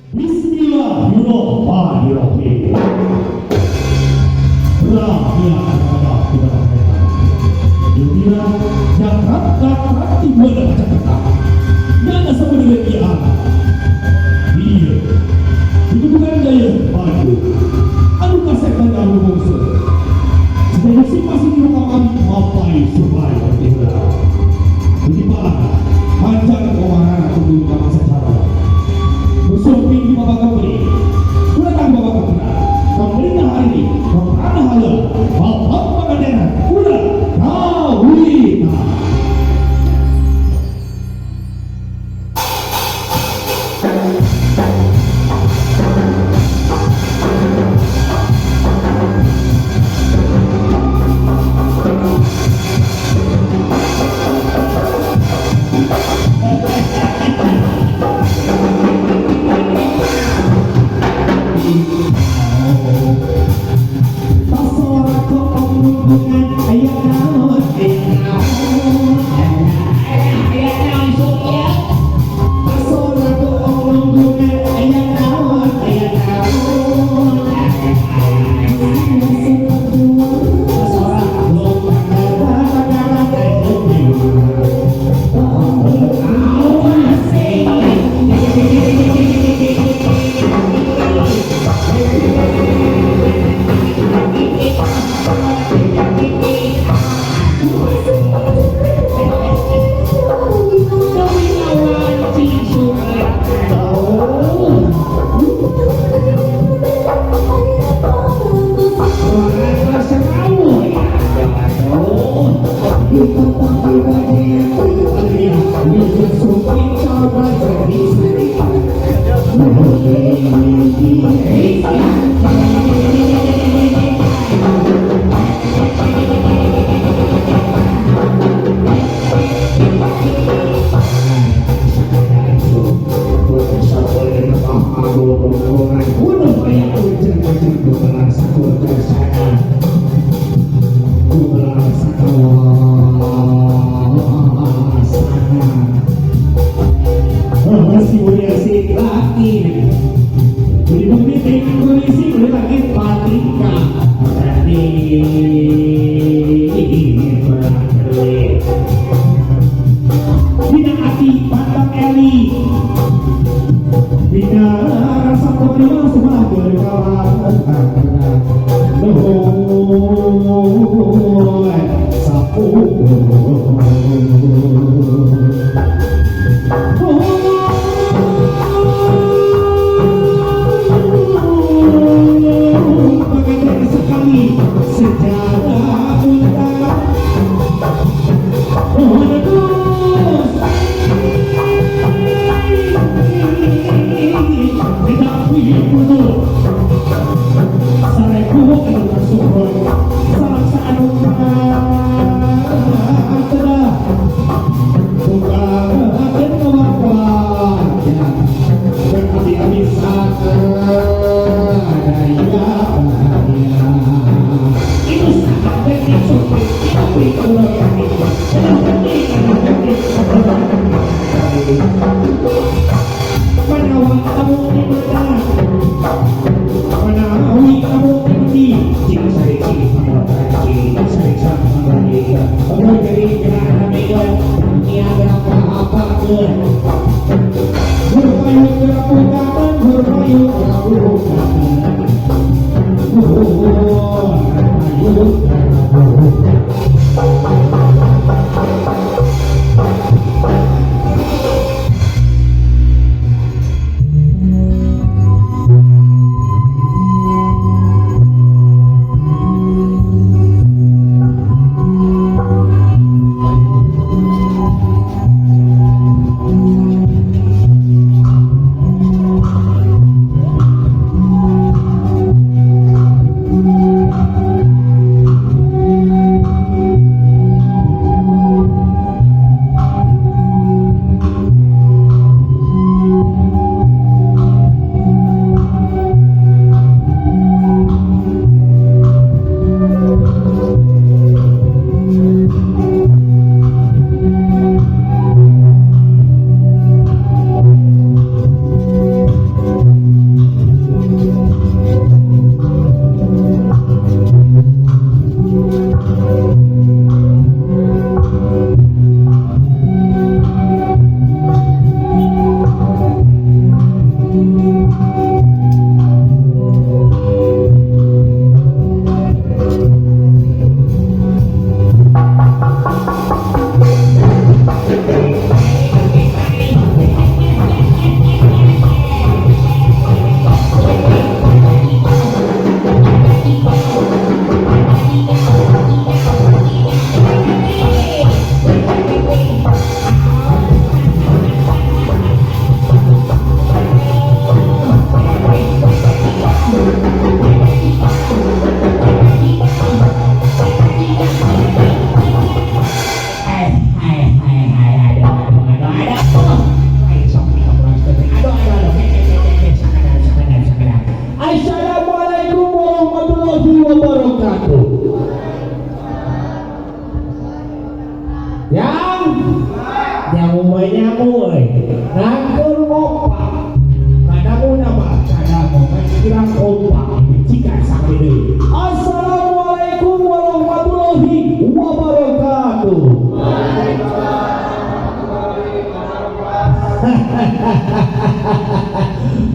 Bismillahirrahmanirrahim. Berakhir kepada kita mereka. Dunia yang rata-rata tiba dan Jakarta. Yang sama dengan dia. Dia itu bukan gaya maju. Anu kasetan anu bungsu. Sedang masing-masing rekaman mapai supaya bertiga. Bagaimana? Panjang kewaran atau dulu secara. Bersumping di bawah kembali. Pulang bawah kembali. Pemerintah hari ini berperana halal. Bapak Pangandaran. Pulang. Kawina.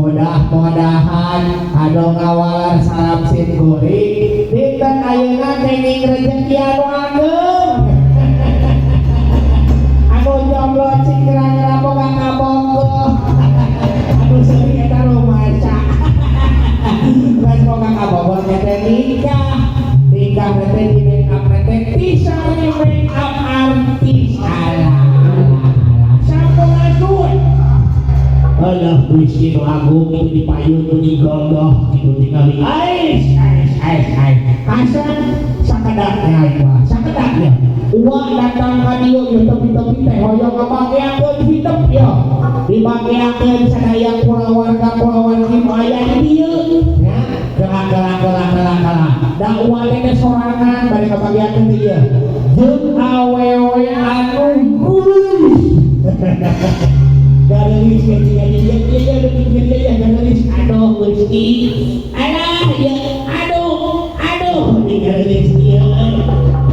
mudah-mudahan anu ngawalar salam sin kuring dinten ayeuna kenging rezeki anu ageng anu jomblo cing kira-kira boga kabonggo anu seuing eta rumaca geus boga kabonggo teh nikah teh di make up teh bisa make up artis alah puisi nu agung itu dipayun nu digodoh gitu tinggali ais kasan sakedaknya ieu sakedaknya uang datang ka dieu ieu tepi-tepi teh hoyong ngabageakeun hidup ya dibageakeun sadaya kulawarga kieu aya di dieu ya gerak da uang teh sorangan bari ngabageakeun dieu jeung awewe anu gulis garis ya garis aduh Gusti alah ya aduh di garis dia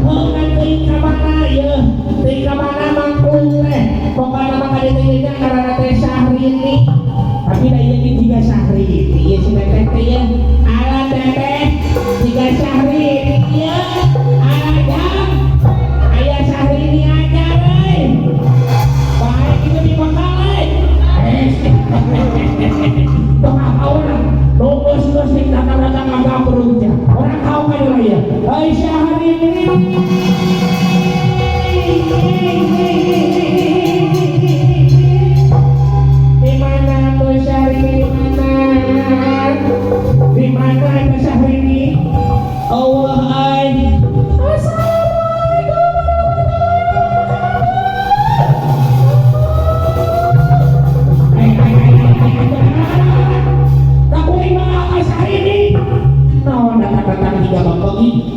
bukan teuing ka mana ya teuing ka mana mangkung teh pokona mah ka dieu nya karana teh Syahrini tapi da ieu ge tiga Syahrini ieu si teteh teh ya alah teteh tiga Syahrini ya alah jam aya Syahrini aja we baik itu di Bangkalai dong apa orang logos nih datang-datang agak berujah orang tahu kan ya hai Syahrini di mana tuh Syahrini di mana tuh Syahrini Allah ay datang tiga bangkogi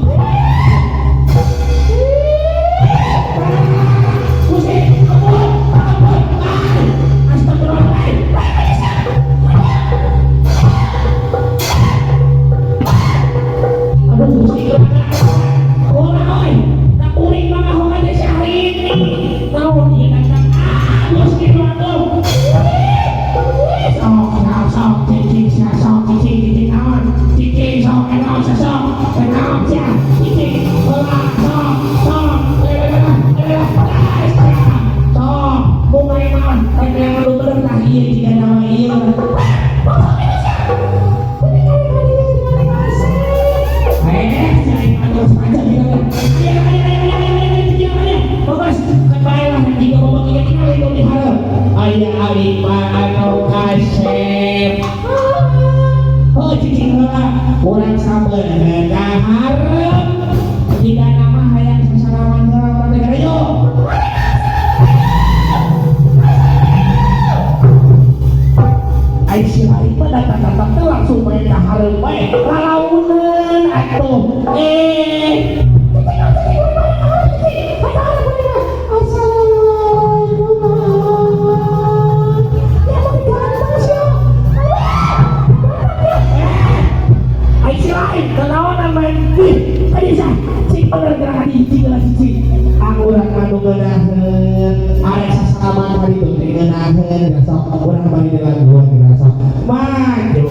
kurang sabar harap tidak nama hayang sesalaman negara yuk Aisyah itu datang-datang langsung main harap baik lalaunan atuh kenaonan main bisa cing bener gerak hiji gelas hiji urang anu ngeunaheun aya sasalaman hari teh ngeunaheun sok urang bari dilaguan sok maju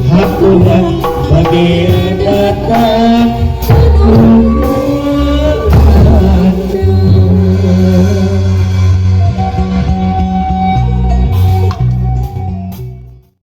Hakulah bagi